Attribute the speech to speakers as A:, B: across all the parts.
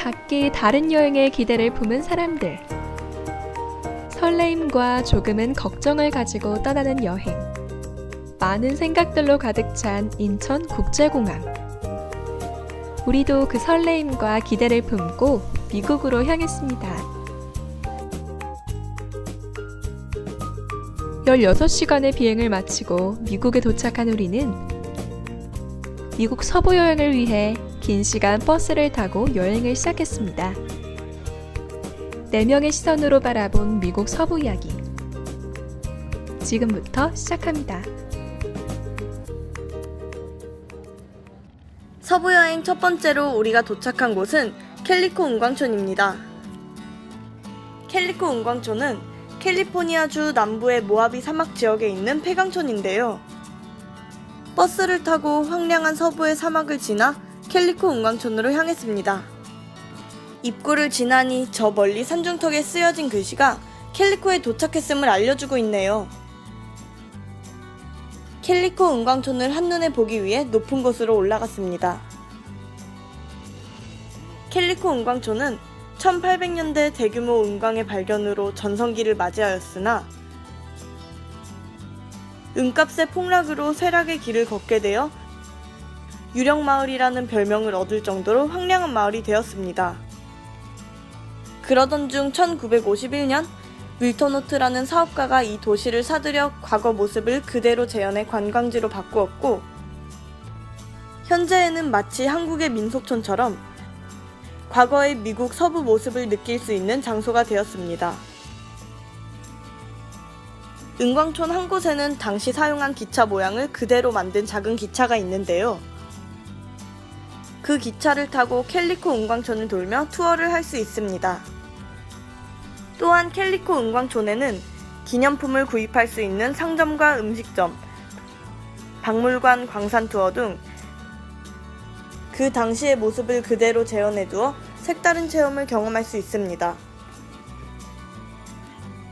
A: 각기 다른 여행의 기대를 품은 사람들. 설레임과 조금은 걱정을 가지고 떠나는 여행. 많은 생각들로 가득 찬 인천국제공항. 우리도 그 설레임과 기대를 품고 미국으로 향했습니다. 16시간의 비행을 마치고 미국에 도착한 우리는 미국 서부 여행을 위해 긴 시간 버스를 타고 여행을 시작했습니다. 4명의 시선으로 바라본 미국 서부 이야기. 지금부터 시작합니다.
B: 서부 여행 첫 번째로 우리가 도착한 곳은 캘리코 운광촌입니다. 캘리코 운광촌은 캘리포니아주 남부의 모하비 사막 지역에 있는 폐광촌인데요. 버스를 타고 황량한 서부의 사막을 지나 캘리코 운광촌으로 향했습니다. 입구를 지나니 저 멀리 산중턱에 쓰여진 글씨가 캘리코에 도착했음을 알려주고 있네요. 캘리코 운광촌을 한눈에 보기 위해 높은 곳으로 올라갔습니다. 캘리코 운광촌은 1800년대 대규모 운광의 발견으로 전성기를 맞이하였으나 은값의 폭락으로 쇠락의 길을 걷게 되어 유령마을이라는 별명을 얻을 정도로 황량한 마을이 되었습니다. 그러던 중 1951년 윌턴 호트라는 사업가가 이 도시를 사들여 과거 모습을 그대로 재현해 관광지로 바꾸었고, 현재에는 마치 한국의 민속촌처럼 과거의 미국 서부 모습을 느낄 수 있는 장소가 되었습니다. 은광촌 한 곳에는 당시 사용한 기차 모양을 그대로 만든 작은 기차가 있는데요. 그 기차를 타고 캘리코 은광촌을 돌며 투어를 할 수 있습니다. 또한 캘리코 은광촌에는 기념품을 구입할 수 있는 상점과 음식점, 박물관, 광산 투어 등 그 당시의 모습을 그대로 재현해두어 색다른 체험을 경험할 수 있습니다.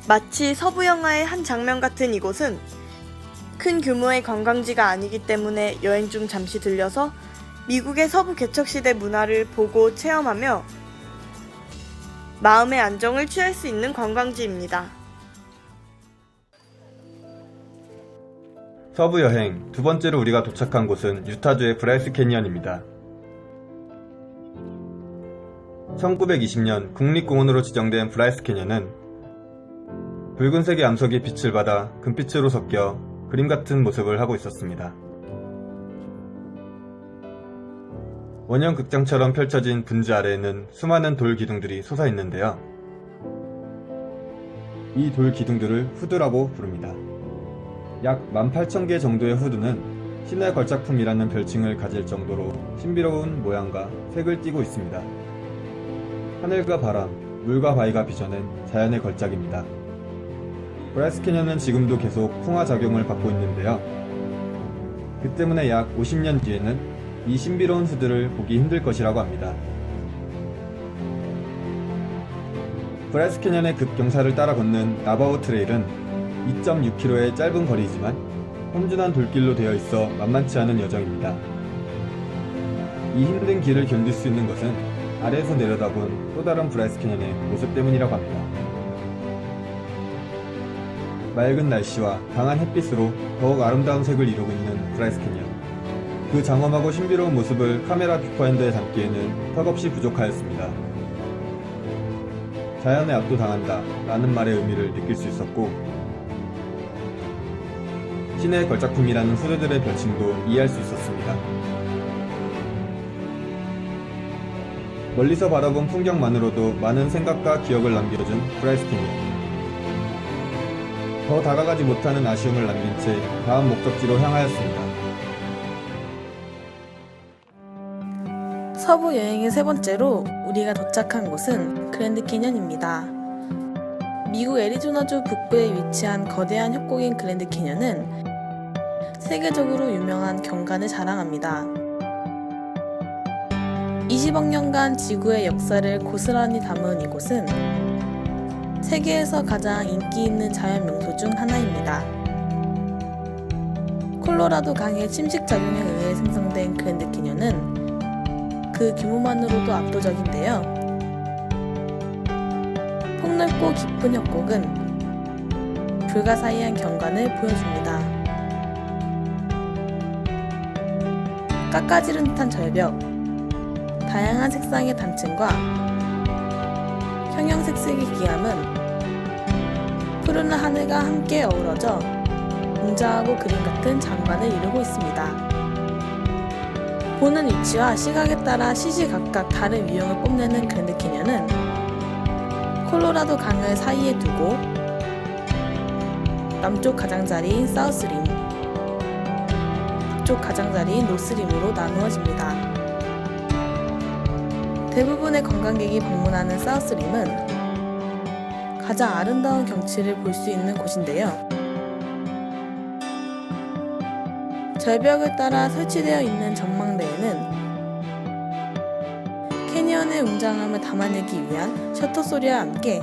B: 마치 서부 영화의 한 장면 같은 이곳은 큰 규모의 관광지가 아니기 때문에 여행 중 잠시 들려서 미국의 서부 개척시대 문화를 보고 체험하며 마음의 안정을 취할 수 있는 관광지입니다.
C: 서부 여행 두 번째로 우리가 도착한 곳은 유타주의 브라이스 캐니언입니다. 1920년 국립공원으로 지정된 브라이스 캐니언은 붉은색의 암석이 빛을 받아 금빛으로 섞여 그림 같은 모습을 하고 있었습니다. 원형 극장처럼 펼쳐진 분지 아래에는 수많은 돌 기둥들이 솟아있는데요. 이 돌 기둥들을 후드라고 부릅니다. 약 18,000개 정도의 후드는 신의 걸작품이라는 별칭을 가질 정도로 신비로운 모양과 색을 띠고 있습니다. 하늘과 바람, 물과 바위가 빚어낸 자연의 걸작입니다. 브라이스 캐니언은 지금도 계속 풍화작용을 받고 있는데요. 그 때문에 약 50년 뒤에는 이 신비로운 후드를 보기 힘들 것이라고 합니다. 브라이스 캐니언의 급경사를 따라 걷는 나바오 트레일은 2.6km의 짧은 거리이지만 험준한 돌길로 되어 있어 만만치 않은 여정입니다. 이 힘든 길을 견딜 수 있는 것은 아래에서 내려다본 또 다른 브라이스 캐니언의 모습 때문이라고 합니다. 맑은 날씨와 강한 햇빛으로 더욱 아름다운 색을 이루고 있는 브라이스 캐니언. 그 장엄하고 신비로운 모습을 카메라 뷰파인더에 담기에는 턱없이 부족하였습니다. 자연에 압도당한다 라는 말의 의미를 느낄 수 있었고, 신의 걸작품이라는 후드들의 별칭도 이해할 수 있었습니다. 멀리서 바라본 풍경만으로도 많은 생각과 기억을 남겨준 브라이스 캐니언. 더 다가가지 못하는 아쉬움을 남긴 채 다음 목적지로 향하였습니다.
B: 서부 여행의 세 번째로 우리가 도착한 곳은 그랜드 캐니언입니다. 미국 애리조나주 북부에 위치한 거대한 협곡인 그랜드 캐니언은 세계적으로 유명한 경관을 자랑합니다. 20억 년간 지구의 역사를 고스란히 담은 이곳은 세계에서 가장 인기 있는 자연 명소 중 하나입니다. 콜로라도 강의 침식작용에 의해 생성된 그랜드 캐니언은 그 규모만으로도 압도적인데요.
D: 폭넓고 깊은 협곡은 불가사의한 경관을 보여줍니다. 깎아지른 듯한 절벽, 다양한 색상의 단층과 형형색색의 기암은 푸른 하늘과 함께 어우러져 웅장하고 그림 같은 장관을 이루고 있습니다. 보는 위치와 시각에 따라 시시각각 다른 유형을 뽐내는 그랜드 캐니언은 콜로라도 강을 사이에 두고 남쪽 가장자리인 사우스림, 북쪽 가장자리인 노스림으로 나누어집니다. 대부분의 관광객이 방문하는 사우스림은 가장 아름다운 경치를 볼 수 있는 곳인데요. 절벽을 따라 설치되어 있는 전망대에는 캐니언의 웅장함을 담아내기 위한 셔터 소리와 함께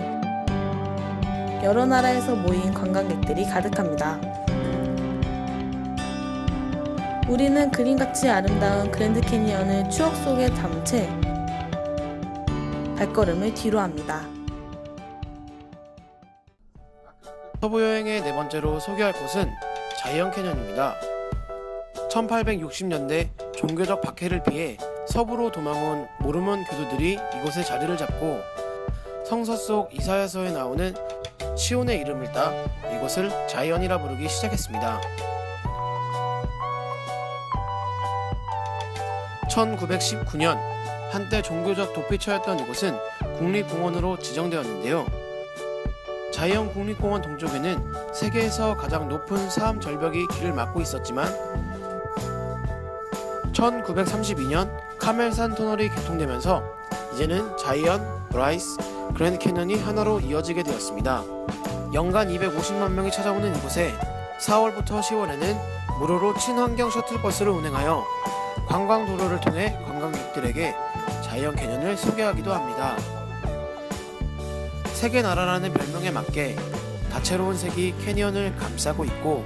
D: 여러 나라에서 모인 관광객들이 가득합니다. 우리는 그림같이 아름다운 그랜드 캐니언을 추억 속에 담은 채 발걸음을 뒤로 합니다.
E: 서부 여행의 네 번째로 소개할 곳은 자이언 캐년입니다. 1860년대 종교적 박해를 피해 서부로 도망온 모르몬 교도들이 이곳에 자리를 잡고 성서 속 이사야서에 나오는 시온의 이름을 따 이곳을 자이언이라 부르기 시작했습니다. 1919년 한때 종교적 도피처였던 이곳은 국립공원으로 지정되었는데요. 자이언 국립공원 동쪽에는 세계에서 가장 높은 사암 절벽이 길을 막고 있었지만 1932년 카멜산 터널이 개통되면서 이제는 자이언, 브라이스, 그랜드 캐년이 하나로 이어지게 되었습니다. 연간 250만 명이 찾아오는 이곳에 4월부터 10월에는 무료로 친환경 셔틀버스를 운행하여 관광도로를 통해 관광객들에게 자이언 캐년을 소개하기도 합니다. 색의 나라라는 별명에 맞게 다채로운 색이 캐니언을 감싸고 있고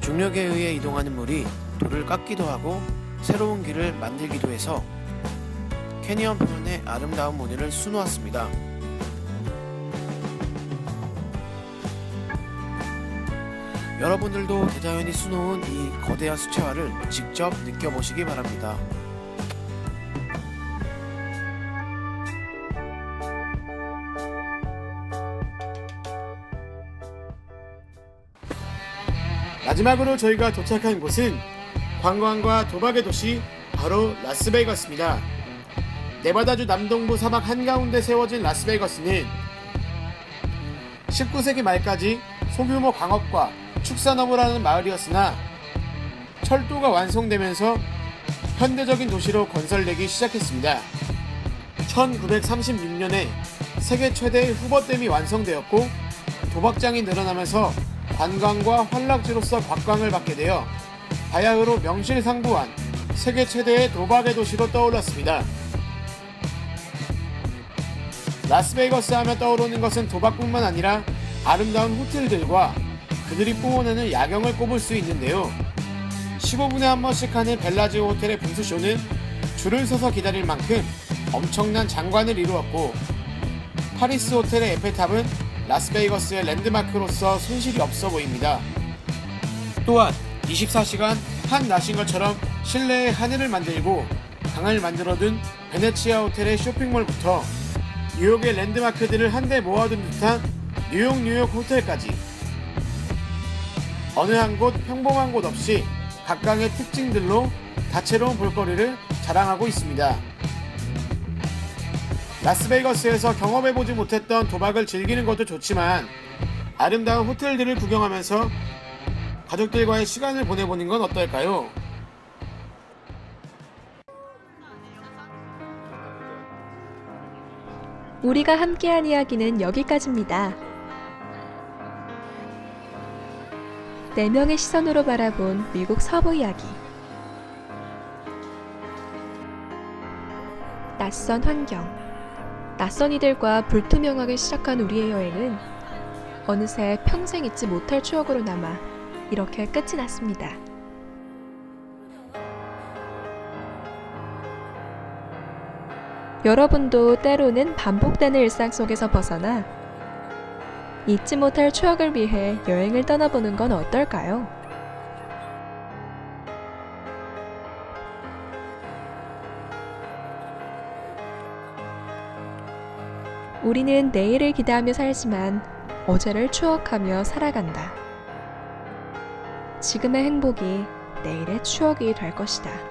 E: 중력에 의해 이동하는 물이 돌을 깎기도 하고 새로운 길을 만들기도 해서 캐니언 표면에 아름다운 무늬를 수놓았습니다. 여러분들도 대자연이 수놓은 이 거대한 수채화를 직접 느껴보시기 바랍니다. 마지막으로 저희가 도착한 곳은 관광과 도박의 도시 바로 라스베이거스입니다. 네바다주 남동부 사막 한가운데 세워진 라스베이거스는 19세기 말까지 소규모 광업과 축산업을 하는 마을이었으나 철도가 완성되면서 현대적인 도시로 건설되기 시작했습니다. 1936년에 세계 최대의 후버댐이 완성되었고 도박장이 늘어나면서 관광과 환락지로서 곽광을 받게 되어 바야흐로 명실상부한 세계 최대의 도박의 도시로 떠올랐습니다. 라스베이거스 하면 떠오르는 것은 도박뿐만 아니라 아름다운 호텔들과 그들이 뿜어내는 야경을 꼽을 수 있는데요. 15분에 한 번씩 하는 벨라지오 호텔의 분수쇼는 줄을 서서 기다릴 만큼 엄청난 장관을 이루었고 파리스 호텔의 에펠탑은 라스베이거스의 랜드마크로서 손실이 없어 보입니다. 또한 24시간 한낮인 것처럼 실내에 하늘을 만들고 강을 만들어둔 베네치아 호텔의 쇼핑몰부터 뉴욕의 랜드마크들을 한데 모아둔 듯한 뉴욕 호텔까지 어느 한 곳 평범한 곳 없이 각각의 특징들로 다채로운 볼거리를 자랑하고 있습니다. 라스베이거스에서 경험해보지 못했던 도박을 즐기는 것도 좋지만 아름다운 호텔들을 구경하면서 가족들과의 시간을 보내보는 건 어떨까요?
A: 우리가 함께한 이야기는 여기까지입니다. 4명의 시선으로 바라본 미국 서부 이야기. 낯선 환경, 낯선 이들과 불투명하게 시작한 우리의 여행은 어느새 평생 잊지 못할 추억으로 남아 이렇게 끝이 났습니다. 여러분도 때로는 반복되는 일상 속에서 벗어나 잊지 못할 추억을 위해 여행을 떠나보는 건 어떨까요? 우리는 내일을 기대하며 살지만 어제를 추억하며 살아간다. 지금의 행복이 내일의 추억이 될 것이다.